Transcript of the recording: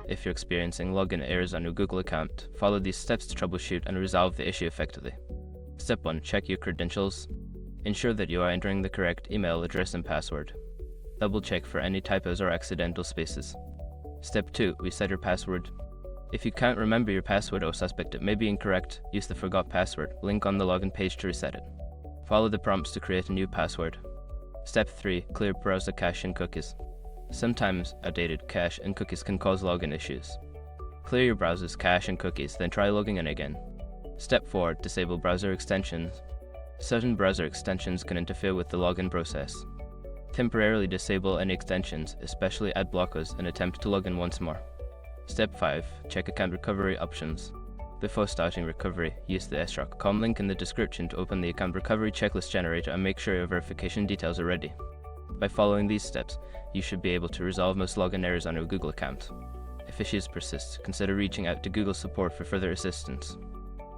If you're experiencing login errors on your Google account, follow these steps to troubleshoot and resolve the issue effectively. Step 1. Check your credentials. Ensure that you are entering the correct email address and password. Double check for any typos or accidental spaces. Step 2. Reset your password. If you can't remember your password or suspect it may be incorrect, use the forgot password link on the login page to reset it. Follow the prompts to create a new password. Step 3. Clear browser cache and cookies. Sometimes outdated cache and cookies can cause login issues. Clear your browser's cache and cookies, then try logging in again. Step 4. Disable browser extensions. Certain browser extensions can interfere with the login process. Temporarily disable any extensions, especially ad blockers, and attempt to log in once more. Step 5. Check account recovery options. Before starting recovery, use the sroc.com link in the description to open the account recovery checklist generator and make sure your verification details are ready. By following these steps, you should be able to resolve most login errors on your Google account. If issues persist, consider reaching out to Google support for further assistance.